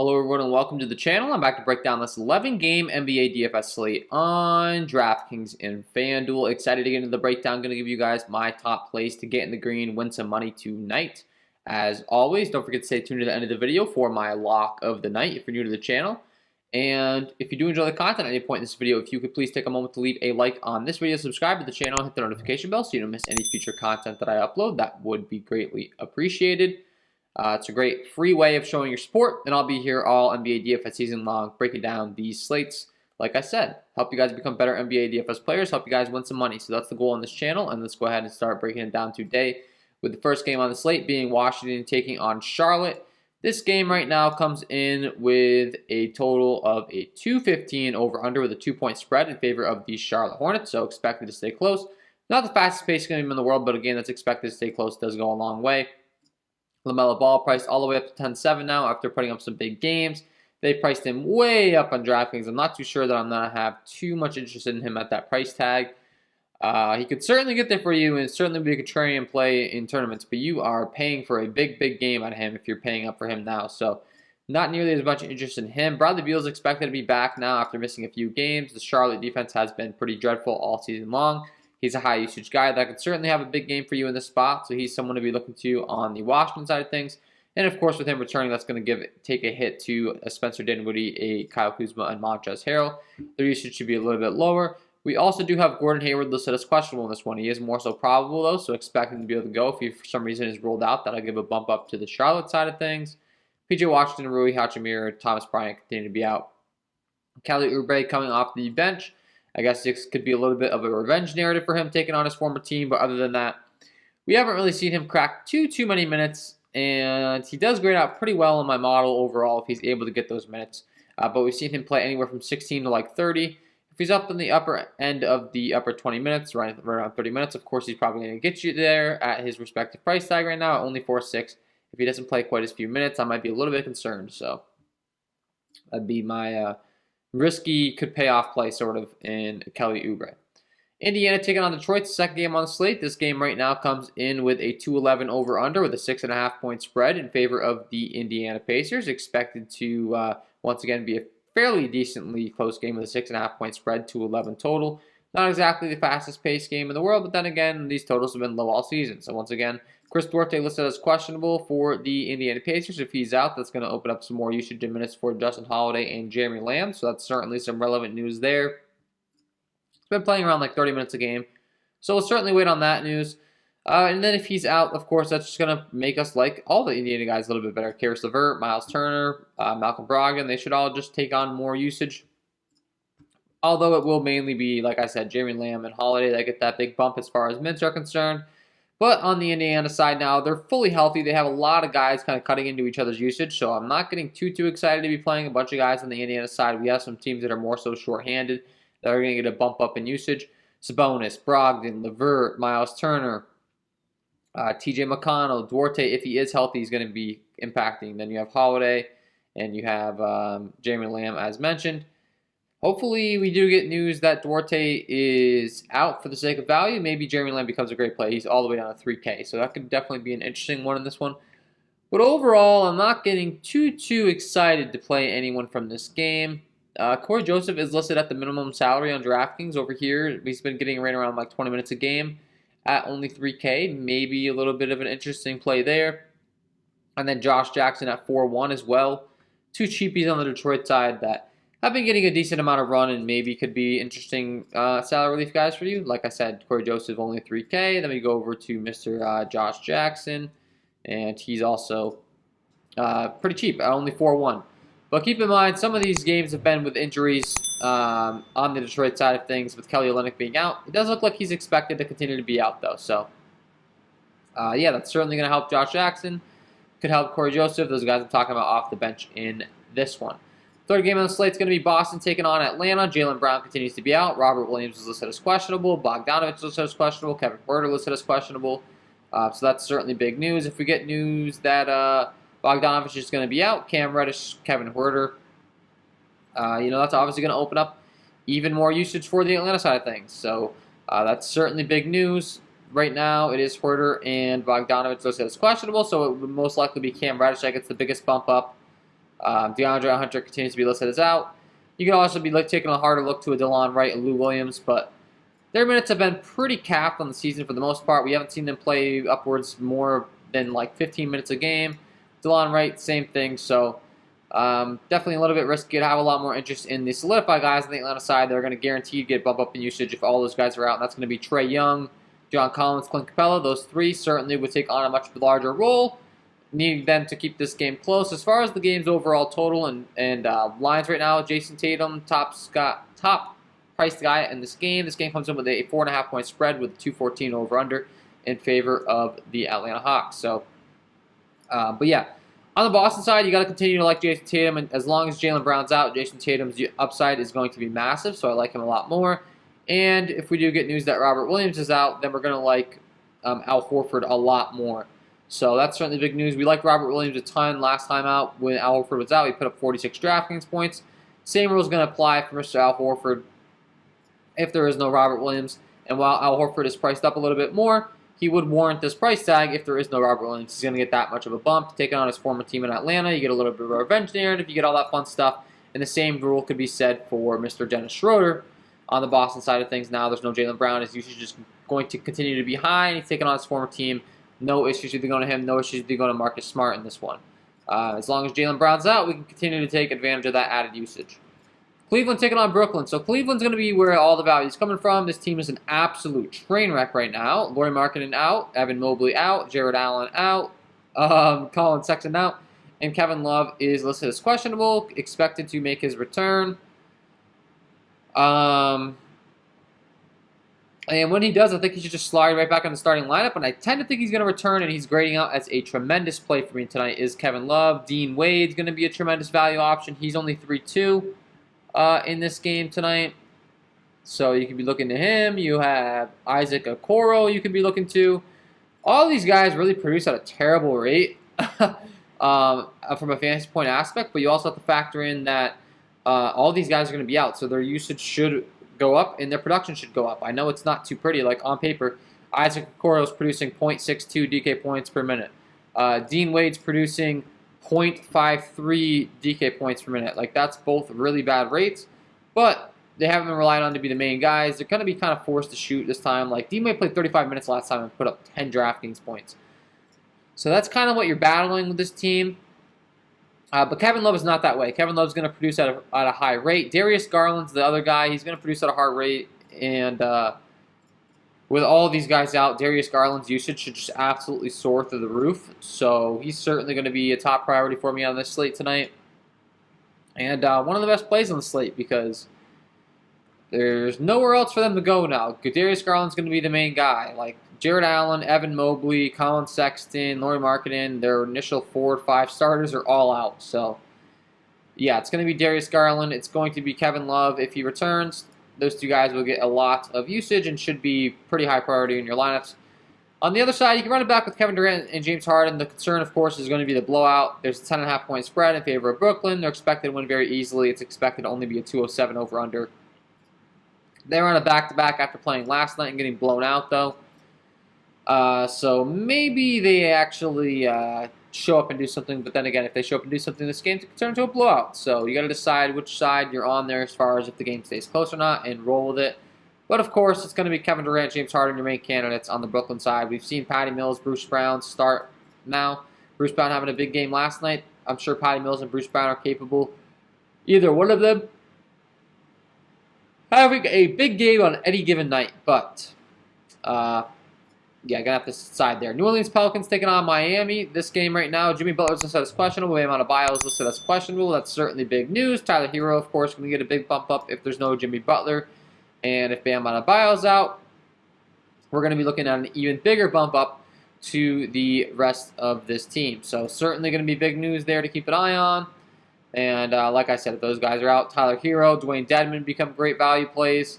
Hello everyone and welcome to the channel. I'm back to break down this 11-game NBA DFS slate on DraftKings and FanDuel. Excited to get into the breakdown. Going to give you guys my top plays to get in the green, win some money tonight. As always, don't forget to stay tuned to the end of the video for my lock of the night if you're new to the channel. And if you do enjoy the content at any point in this video, if you could please take a moment to leave a like on this video, subscribe to the channel, and hit the notification bell so you don't miss any future content that I upload. That would be greatly appreciated. It's a great free way of showing your support, and I'll be here all NBA DFS season long breaking down these slates. Like I said, help you guys become better NBA DFS players, help you guys win some money. So that's the goal on this channel, and let's go ahead and start breaking it down today with the first game on the slate being Washington taking on Charlotte. This game right now comes in with a total of a 215 over-under with a 2-point spread in favor of the Charlotte Hornets, so expected to stay close. Not the fastest paced game in the world, but a game that's expected to stay close does go a long way. LaMelo Ball priced all the way up to 10-7 now after putting up some big games. They priced him way up on DraftKings. I'm not too sure that I'm going to have too much interest in him at that price tag. He could certainly get there for you and certainly be a contrarian play in tournaments, but you are paying for a big game on him if you're paying up for him now. So not nearly as much interest in him. Bradley Beal is expected to be back now after missing a few games. The Charlotte defense has been pretty dreadful all season long. He's a high-usage guy that could certainly have a big game for you in this spot, so he's someone to be looking to on the Washington side of things. And, of course, with him returning, that's going to take a hit to a Spencer Dinwiddie, a Kyle Kuzma, and Montrezl Harrell. Their usage should be a little bit lower. We also do have Gordon Hayward listed as questionable in this one. He is more so probable, though, so expect him to be able to go. If he, for some reason, is ruled out, that'll give a bump up to the Charlotte side of things. P.J. Washington, Rui Hachimura, Thomas Bryant continue to be out. Kelly Oubre coming off the bench. I guess this could be a little bit of a revenge narrative for him taking on his former team, but other than that, we haven't really seen him crack too many minutes, and he does grade out pretty well in my model overall if he's able to get those minutes. But we've seen him play anywhere from 16 to like 30. If he's up in the upper end of the upper 20 minutes, right around 30 minutes, of course he's probably going to get you there at his respective price tag right now at only 4.6. If he doesn't play quite as few minutes, I might be a little bit concerned. So that'd be my risky could pay off play sort of in Kelly Oubre. Indiana taking on Detroit, the second game on the slate. This game right now comes in with a 211 over-under with a 6.5-point spread in favor of the Indiana Pacers. Expected to once again be a fairly decently close game with a 6.5-point spread, 211 total. Not exactly the fastest paced game in the world, but then again, these totals have been low all season. So once again, Chris Duarte listed as questionable for the Indiana Pacers. If he's out, that's going to open up some more usage and minutes for Justin Holiday and Jeremy Lamb. So that's certainly some relevant news there. He's been playing around like 30 minutes a game. So we'll certainly wait on that news. And then if he's out, of course, that's just going to make us like all the Indiana guys a little bit better. Karis LeVert, Miles Turner, Malcolm Brogdon, they should all just take on more usage. Although it will mainly be, like I said, Jeremy Lamb and Holiday that get that big bump as far as minutes are concerned. But on the Indiana side now, they're fully healthy. They have a lot of guys kind of cutting into each other's usage, so I'm not getting too excited to be playing a bunch of guys on the Indiana side. We have some teams that are more so shorthanded that are going to get a bump up in usage. Sabonis, Brogdon, LeVert, Miles Turner, TJ McConnell, Duarte, if he is healthy, he's going to be impacting. Then you have Holiday, and you have Jeremy Lamb, as mentioned. Hopefully, we do get news that Duarte is out for the sake of value. Maybe Jeremy Lamb becomes a great play. He's all the way down to 3K, so that could definitely be an interesting one in this one. But overall, I'm not getting too excited to play anyone from this game. Corey Joseph is listed at the minimum salary on DraftKings over here. He's been getting right around like 20 minutes a game at only 3K. Maybe a little bit of an interesting play there. And then Josh Jackson at 4-1 as well. Two cheapies on the Detroit side that have been getting a decent amount of run and maybe could be interesting salary relief guys for you. Like I said, Corey Joseph only 3K. Then we go over to Mr. Josh Jackson, and he's also pretty cheap at only 4-1. But keep in mind, some of these games have been with injuries on the Detroit side of things, with Kelly Olynyk being out. It does look like he's expected to continue to be out, though. So, yeah, that's certainly going to help Josh Jackson. Could help Corey Joseph. Those guys I'm talking about off the bench in this one. Third game on the slate is going to be Boston taking on Atlanta. Jaylen Brown continues to be out. Robert Williams is listed as questionable. Bogdanovich is listed as questionable. Kevin Huerter listed as questionable. So that's certainly big news. If we get news that Bogdanovich is going to be out, Cam Reddish, Kevin Huerter, that's obviously going to open up even more usage for the Atlanta side of things. So that's certainly big news. Right now, it is Huerter and Bogdanovich listed as questionable, so it would most likely be Cam Reddish that gets the biggest bump up. DeAndre Hunter continues to be listed as out. You can also be taking a harder look to a DeLon Wright and Lou Williams, but their minutes have been pretty capped on the season for the most part. We haven't seen them play upwards more than like 15 minutes a game. DeLon Wright, same thing. So definitely a little bit risky. I have a lot more interest in the solidified guys on the Atlanta side. They're going to guarantee get bump up in usage if all those guys are out. And that's going to be Trae Young, John Collins, Clint Capella. Those three certainly would take on a much larger role, needing them to keep this game close. As far as the game's overall total and lines right now, Jason Tatum, top priced guy in this game. This game comes in with a 4.5 point spread with 214 over under in favor of the Atlanta Hawks. So, but yeah, on the Boston side, you got to continue to like Jason Tatum, and as long as Jaylen Brown's out, Jason Tatum's upside is going to be massive. So I like him a lot more. And if we do get news that Robert Williams is out, then we're going to like Al Horford a lot more. So that's certainly big news. We liked Robert Williams a ton last time out when Al Horford was out. He put up 46 DraftKings points. Same rule is going to apply for Mr. Al Horford if there is no Robert Williams. And while Al Horford is priced up a little bit more, he would warrant this price tag if there is no Robert Williams. He's going to get that much of a bump. Taking on his former team in Atlanta, you get a little bit of a revenge narrative. You get all that fun stuff. And the same rule could be said for Mr. Dennis Schroeder on the Boston side of things. Now there's no Jaylen Brown. His usage is going to continue to be high. And he's taking on his former team. No issues with going to him. No issues with going to Marcus Smart in this one. As long as Jaylen Brown's out, we can continue to take advantage of that added usage. Cleveland taking on Brooklyn. So Cleveland's going to be where all the value is coming from. This team is an absolute train wreck right now. Lauri Markkanen out. Evan Mobley out. Jared Allen out. Colin Sexton out. And Kevin Love is listed as questionable. Expected to make his return. And when he does, I think he should just slide right back on the starting lineup. And I tend to think he's going to return, and he's grading out as a tremendous play for me tonight is Kevin Love. Dean Wade's going to be a tremendous value option. He's only 3-2 in this game tonight. So you can be looking to him. You have Isaac Okoro you can be looking to. All these guys really produce at a terrible rate from a fantasy point aspect, but you also have to factor in that all these guys are going to be out, so their usage should go up and their production should go up. I know it's not too pretty. Like on paper, Isaac Okoro is producing 0.62 DK points per minute. Dean Wade's producing 0.53 DK points per minute. Like that's both really bad rates, but they haven't been relied on to be the main guys. They're going to be kind of forced to shoot this time. Like Dean Wade played 35 minutes last time and put up 10 DraftKings points. So that's kind of what you're battling with this team. But Kevin Love is not that way. Kevin Love's going to produce at a high rate. Darius Garland's the other guy. He's going to produce at a hard rate. And with all these guys out, Darius Garland's usage should just absolutely soar through the roof. So he's certainly going to be a top priority for me on this slate tonight. And one of the best plays on the slate because there's nowhere else for them to go now. Darius Garland's going to be the main guy. Like Jared Allen, Evan Mobley, Colin Sexton, Lauri Markkanen, their initial 4 or 5 starters are all out. So, yeah, it's going to be Darius Garland. It's going to be Kevin Love if he returns. Those two guys will get a lot of usage and should be pretty high priority in your lineups. On the other side, you can run it back with Kevin Durant and James Harden. The concern, of course, is going to be the blowout. There's a 10.5 point spread in favor of Brooklyn. They're expected to win very easily. It's expected to only be a 207 over-under. They were on a back-to-back after playing last night and getting blown out, though. So maybe they actually show up and do something. But then again, if they show up and do something, this game could turn into a blowout. So you got to decide which side you're on there as far as if the game stays close or not and roll with it. But, of course, it's going to be Kevin Durant, James Harden, your main candidates on the Brooklyn side. We've seen Patty Mills, Bruce Brown start now. Bruce Brown having a big game last night. I'm sure Patty Mills and Bruce Brown are capable, either one of them, having a big game on any given night. But, yeah, going to have to decide there. New Orleans Pelicans taking on Miami. This game right now, Jimmy Butler's listed as questionable. Bam Adebayo is listed as questionable. That's certainly big news. Tyler Hero, of course, going to get a big bump up if there's no Jimmy Butler. And if Bam Adebayo's out, we're going to be looking at an even bigger bump up to the rest of this team. So certainly going to be big news there to keep an eye on. And like I said, if those guys are out, Tyler Hero, Dwayne Dedmon become great value plays.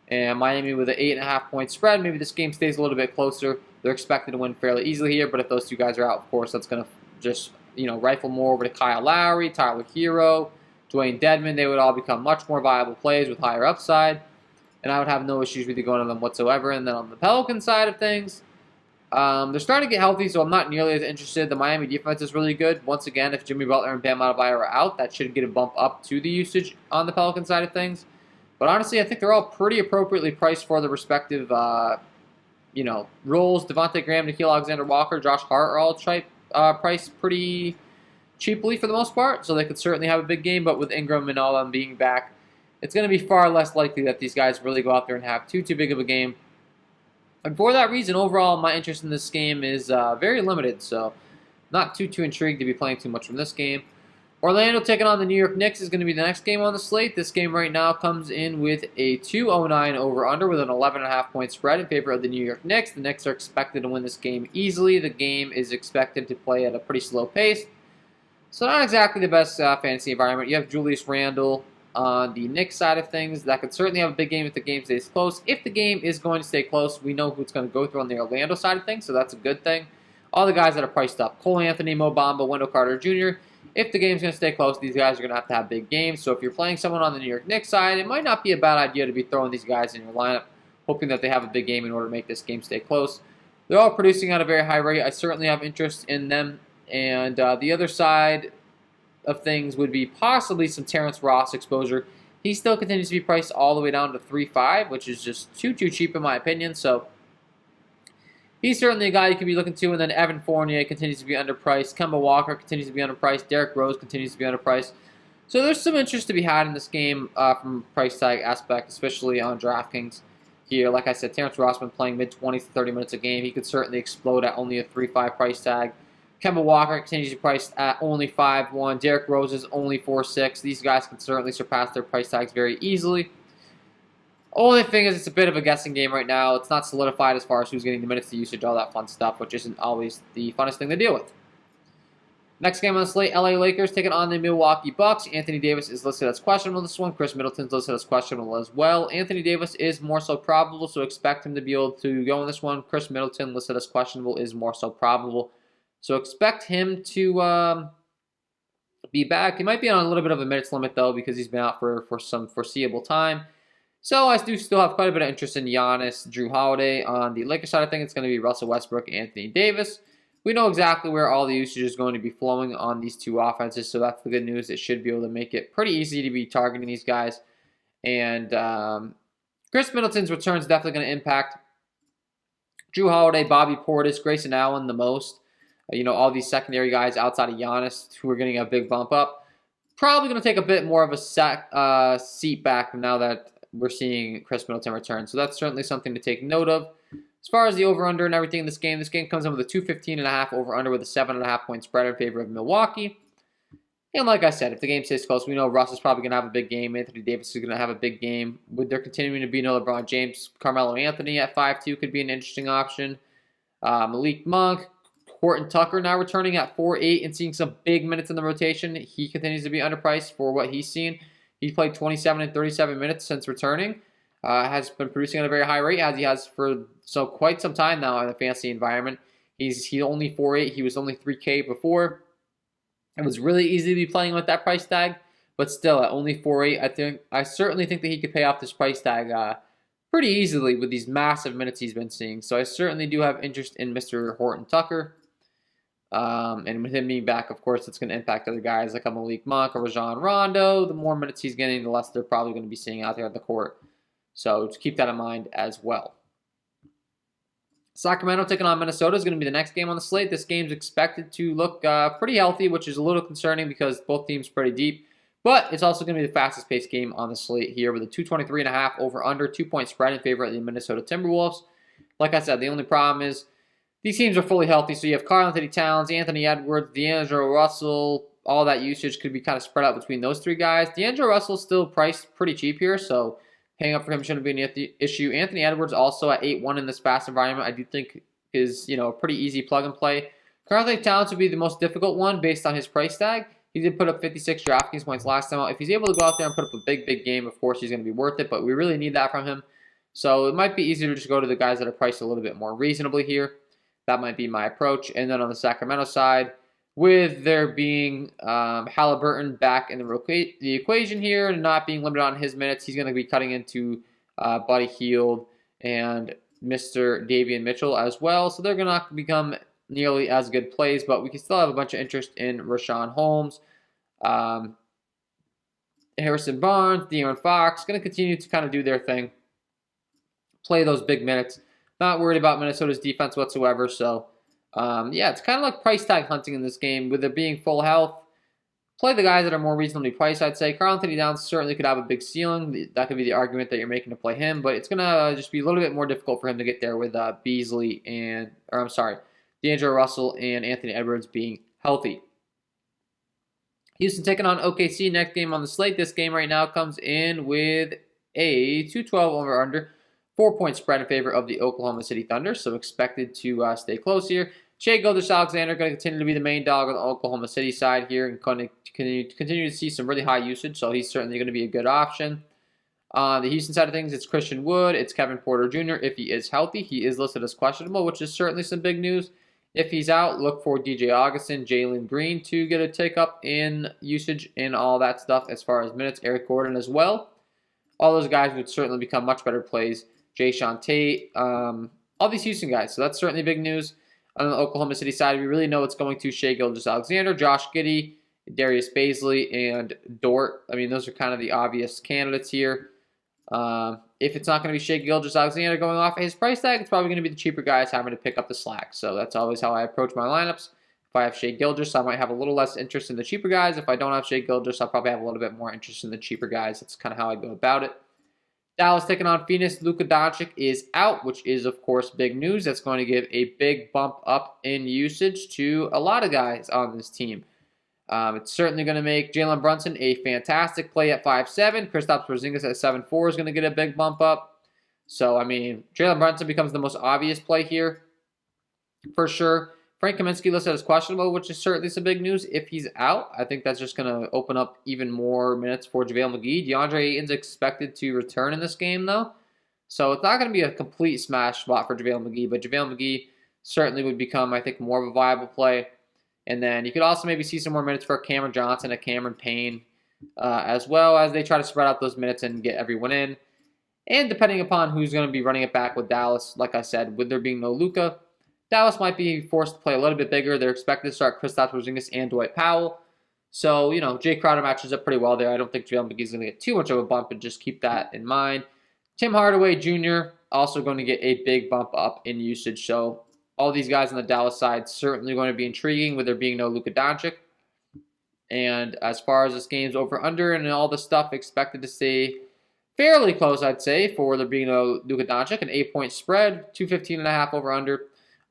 And Miami with an 8.5 point spread. Maybe this game stays a little bit closer. They're expected to win fairly easily here. But if those two guys are out, of course, that's going to just rifle more over to Kyle Lowry, Tyler Hero, Dwayne Dedmon. They would all become much more viable plays with higher upside. And I would have no issues with going to them whatsoever. And then on the Pelican side of things, They're starting to get healthy, so I'm not nearly as interested. The Miami defense is really good. Once again, if Jimmy Butler and Bam Adebayo are out, that should get a bump up to the usage on the Pelican side of things. But honestly, I think they're all pretty appropriately priced for the respective, roles. Devontae Graham, Nickeil Alexander-Walker, Josh Hart are all priced pretty cheaply for the most part, so they could certainly have a big game. But with Ingram and all them being back, it's going to be far less likely that these guys really go out there and have too big of a game. And for that reason, overall, my interest in this game is very limited, so not too intrigued to be playing too much from this game. Orlando taking on the New York Knicks is going to be the next game on the slate. This game right now comes in with a 209 over-under with an 11.5 point spread in favor of the New York Knicks. The Knicks are expected to win this game easily. The game is expected to play at a pretty slow pace. So not exactly the best fantasy environment. You have Julius Randle on the Knicks side of things. That could certainly have a big game if the game stays close. If the game is going to stay close, we know who it's going to go through on the Orlando side of things, so that's a good thing. All the guys that are priced up, Cole Anthony, Mo Bamba, Wendell Carter Jr., if the game's going to stay close, these guys are going to have big games. So if you're playing someone on the New York Knicks side, it might not be a bad idea to be throwing these guys in your lineup, hoping that they have a big game in order to make this game stay close. They're all producing at a very high rate. I certainly have interest in them. And the other side of things would be possibly some Terrence Ross exposure. He still continues to be priced all the way down to 3.5, which is just too cheap in my opinion. So he's certainly a guy you could be looking to. And then Evan Fournier continues to be underpriced. Kemba Walker continues to be underpriced. Derrick Rose continues to be underpriced. So there's some interest to be had in this game from price tag aspect, especially on DraftKings here. Like I said, Terrence Ross been playing mid-20s to 30 minutes a game. He could certainly explode at only a 3.5 price tag. Kemba Walker continues to be priced at only 5.1. Derrick Rose is only 4.6. These guys can certainly surpass their price tags very easily. Only thing is, it's a bit of a guessing game right now. It's not solidified as far as who's getting the minutes to usage, all that fun stuff, which isn't always the funnest thing to deal with. Next game on the slate, LA Lakers taking on the Milwaukee Bucks. Anthony Davis is listed as questionable in this one. Chris Middleton's listed as questionable as well. Anthony Davis is more so probable, so expect him to be able to go in this one. Chris Middleton, listed as questionable, is more so probable. So expect him to be back. He might be on a little bit of a minutes limit, though, because he's been out for some foreseeable time. So I do still have quite a bit of interest in Giannis, Drew Holiday. On the Lakers side, I think it's going to be Russell Westbrook, Anthony Davis. We know exactly where all the usage is going to be flowing on these two offenses, so that's the good news. It should be able to make it pretty easy to be targeting these guys. And Chris Middleton's return is definitely going to impact Drew Holiday, Bobby Portis, Grayson Allen the most. All these secondary guys outside of Giannis who are getting a big bump up. Probably going to take a bit more of a seat back now that we're seeing Chris Middleton return. So that's certainly something to take note of. As far as the over-under and everything in this game comes in with a 215.5 over-under with a 7.5 point spread in favor of Milwaukee. And like I said, if the game stays close, we know Russ is probably going to have a big game. Anthony Davis is going to have a big game. With there continuing to be no LeBron James, Carmelo Anthony at 5.2 could be an interesting option. Malik Monk, Horton Tucker now returning at 4.8 and seeing some big minutes in the rotation. He continues to be underpriced for what he's seen. He's played 27 and 37 minutes since returning. Has been producing at a very high rate, as he has for quite some time now in the fantasy environment. He's only 4.8. He was only 3K before. It was really easy to be playing with that price tag, but still at only 4.8, I certainly think that he could pay off this price tag pretty easily with these massive minutes he's been seeing. So I certainly do have interest in Mr. Horton Tucker. And with him being back, of course, it's going to impact other guys like a Malik Monk or Rajon Rondo. The more minutes he's getting, the less they're probably going to be seeing out there at the court. So just keep that in mind as well. Sacramento taking on Minnesota is going to be the next game on the slate. This game's expected to look pretty healthy, which is a little concerning because both teams are pretty deep. But it's also going to be the fastest-paced game on the slate here with a 223.5 over-under, 2-point spread in favor of the Minnesota Timberwolves. Like I said, the only problem is these teams are fully healthy, so you have Karl-Anthony Towns, Anthony Edwards, D'Angelo Russell. All that usage could be kind of spread out between those three guys. D'Angelo Russell's still priced pretty cheap here, so paying up for him shouldn't be an issue. Anthony Edwards also at 8.1 in this fast environment, I do think is a pretty easy plug and play. Karl-Anthony Towns would be the most difficult one based on his price tag. He did put up 56 DraftKings points last time out. If he's able to go out there and put up a big game, of course he's going to be worth it, but we really need that from him. So it might be easier to just go to the guys that are priced a little bit more reasonably here. That might be my approach. And then on the Sacramento side, with there being Halliburton back in the equation here and not being limited on his minutes, he's going to be cutting into Buddy Hield and Mr. Davian Mitchell as well. So they're going to not become nearly as good plays, but we can still have a bunch of interest in Rashawn Holmes, Harrison Barnes, De'Aaron Fox, going to continue to kind of do their thing, play those big minutes. Not worried about Minnesota's defense whatsoever. So, yeah, it's kind of like price tag hunting in this game. With it being full health, play the guys that are more reasonably priced, I'd say. Karl-Anthony Towns certainly could have a big ceiling. That could be the argument that you're making to play him, but it's going to just be a little bit more difficult for him to get there with D'Angelo Russell and Anthony Edwards being healthy. Houston taking on OKC, next game on the slate. This game right now comes in with a 212 over-under, 4-point spread in favor of the Oklahoma City Thunder, so expected to stay close here. Shai Gilgeous-Alexander going to continue to be the main dog on the Oklahoma City side here and going to continue to see some really high usage, so he's certainly going to be a good option. On the Houston side of things, it's Christian Wood, it's Kevin Porter Jr. if he is healthy. He is listed as questionable, which is certainly some big news. If he's out, look for DJ Augustin, Jalen Green to get a take up in usage and all that stuff as far as minutes. Eric Gordon as well. All those guys would certainly become much better plays. Jayshawn Tate, all these Houston guys. So that's certainly big news. On the Oklahoma City side, we really know it's going to Shai Gilgeous-Alexander, Josh Giddey, Darius Bazley, and Dort. I mean, those are kind of the obvious candidates here. If it's not going to be Shai Gilgeous-Alexander going off his price tag, it's probably going to be the cheaper guys having to pick up the slack. So that's always how I approach my lineups. If I have Shai Gilgeous, I might have a little less interest in the cheaper guys. If I don't have Shai Gilgeous, I'll probably have a little bit more interest in the cheaper guys. That's kind of how I go about it. Dallas taking on Phoenix. Luka Doncic is out, which is, of course, big news. That's going to give a big bump up in usage to a lot of guys on this team. It's certainly going to make Jalen Brunson a fantastic play at 5'7". Kristaps Porzingis at 7'4" is going to get a big bump up. So, I mean, Jalen Brunson becomes the most obvious play here for sure. Frank Kaminsky listed as questionable, which is certainly some big news. If he's out, I think that's just going to open up even more minutes for JaVale McGee. DeAndre Ayton's expected to return in this game, though. So it's not going to be a complete smash spot for JaVale McGee, but JaVale McGee certainly would become, I think, more of a viable play. And then you could also maybe see some more minutes for Cameron Johnson and Cameron Payne as well as they try to spread out those minutes and get everyone in. And depending upon who's going to be running it back with Dallas, like I said, with there being no Luka, Dallas might be forced to play a little bit bigger. They're expected to start Kristaps Porzingis and Dwight Powell. So, you know, Jay Crowder matches up pretty well there. I don't think JaVale McGee's going to get too much of a bump, and just keep that in mind. Tim Hardaway Jr. also going to get a big bump up in usage. So all these guys on the Dallas side certainly going to be intriguing with there being no Luka Doncic. And as far as this game's over-under and all the stuff, expected to stay fairly close, I'd say, for there being no Luka Doncic. An 8-point spread, 215.5 over-under.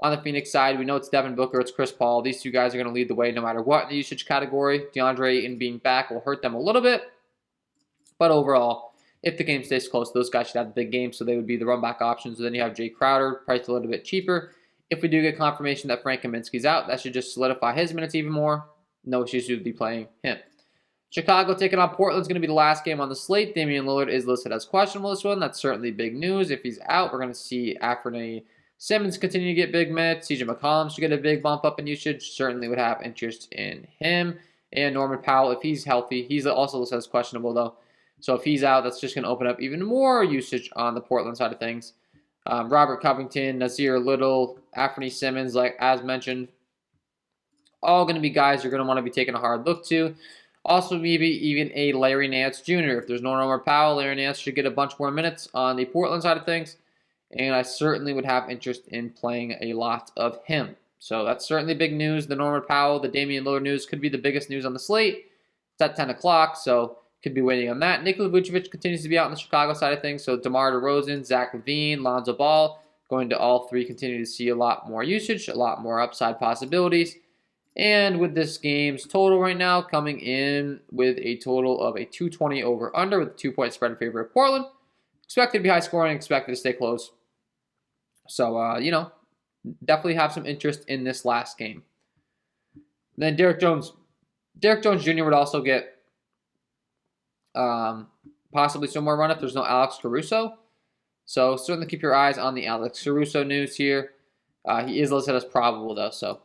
On the Phoenix side, we know it's Devin Booker, it's Chris Paul. These two guys are going to lead the way no matter what in the usage category. DeAndre Ayton being back will hurt them a little bit. But overall, if the game stays close, those guys should have the big game, so they would be the run-back options. And then you have Jay Crowder, priced a little bit cheaper. If we do get confirmation that Frank Kaminsky's out, that should just solidify his minutes even more. No issues with be playing him. Chicago taking on Portland's going to be the last game on the slate. Damian Lillard is listed as questionable this one. That's certainly big news. If he's out, we're going to see Anthony Simmons continue to get big minutes. CJ McCollum should get a big bump up in usage. Certainly would have interest in him. And Norman Powell, if he's healthy. He's also listed as questionable, though. So if he's out, that's just going to open up even more usage on the Portland side of things. Robert Covington, Nasir Little, Anthony Simmons, like as mentioned, all going to be guys you're going to want to be taking a hard look to. Also, maybe even a Larry Nance Jr. If there's no Norman Powell, Larry Nance should get a bunch more minutes on the Portland side of things. And I certainly would have interest in playing a lot of him. So that's certainly big news. The Norman Powell, the Damian Lillard news could be the biggest news on the slate. It's at 10 o'clock, so could be waiting on that. Nikola Vucevic continues to be out on the Chicago side of things. So DeMar DeRozan, Zach LaVine, Lonzo Ball, going to all three continue to see a lot more usage, a lot more upside possibilities. And with this game's total right now coming in with a total of a 220 over under with a 2-point spread in favor of Portland. Expected to be high scoring, expected to stay close. So, you know, definitely have some interest in this last game. Then Derrick Jones Jr. would also get possibly some more run if there's no Alex Caruso. So certainly keep your eyes on the Alex Caruso news here. He is listed as probable, though. So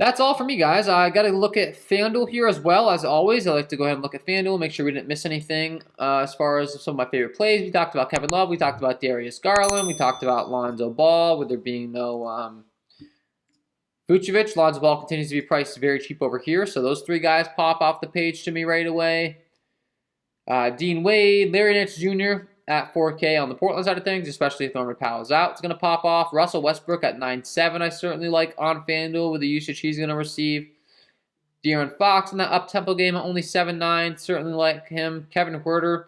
That's all for me, guys. I got to look at FanDuel here as well. As always, I like to go ahead and look at FanDuel, make sure we didn't miss anything as far as some of my favorite plays. We talked about Kevin Love. We talked about Darius Garland. We talked about Lonzo Ball, with there being no Vucevic. Lonzo Ball continues to be priced very cheap over here, so those three guys pop off the page to me right away. Dean Wade, Larry Nance Jr. at 4K on the Portland side of things, especially if Norman Powell is out. It's going to pop off. Russell Westbrook at 9.7 I certainly like on FanDuel with the usage he's going to receive. De'Aaron Fox in that up-tempo game at only 7.9, certainly like him. Kevin Huerter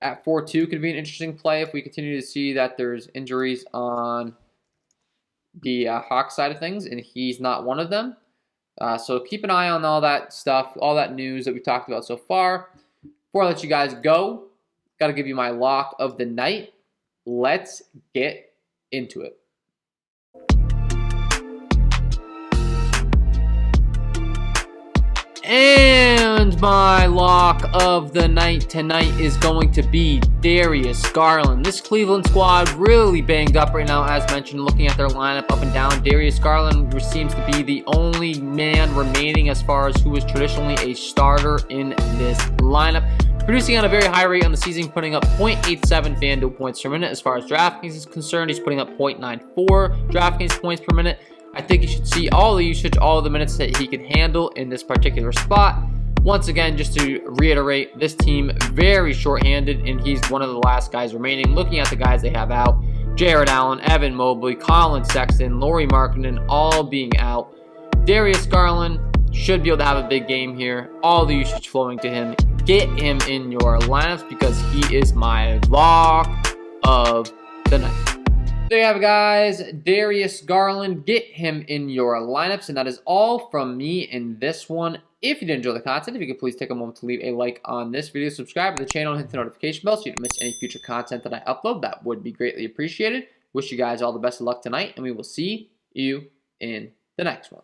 at 4.2 could be an interesting play if we continue to see that there's injuries on the Hawks side of things, and he's not one of them. So keep an eye on all that stuff, all that news that we talked about so far. Before I let you guys go, got to give you my lock of the night. Let's get into it. And my lock of the night tonight is going to be Darius Garland. This Cleveland squad really banged up right now, as mentioned, looking at their lineup up and down. Darius Garland seems to be the only man remaining as far as who is traditionally a starter in this lineup. Producing at a very high rate on the season, putting up 0.87 FanDuel points per minute. As far as DraftKings is concerned, he's putting up 0.94 DraftKings points per minute. I think you should see all the usage, all the minutes that he can handle in this particular spot. Once again, just to reiterate, this team very short-handed, and he's one of the last guys remaining. Looking at the guys they have out, Jared Allen, Evan Mobley, Colin Sexton, Lauri Markkanen, all being out. Darius Garland should be able to have a big game here. All the usage flowing to him. Get him in your lineups because he is my lock of the night. There you have it, guys. Darius Garland, get him in your lineups. And that is all from me in this one. If you did enjoy the content, if you could please take a moment to leave a like on this video, subscribe to the channel, and hit the notification bell so you don't miss any future content that I upload. That would be greatly appreciated. Wish you guys all the best of luck tonight, and we will see you in the next one.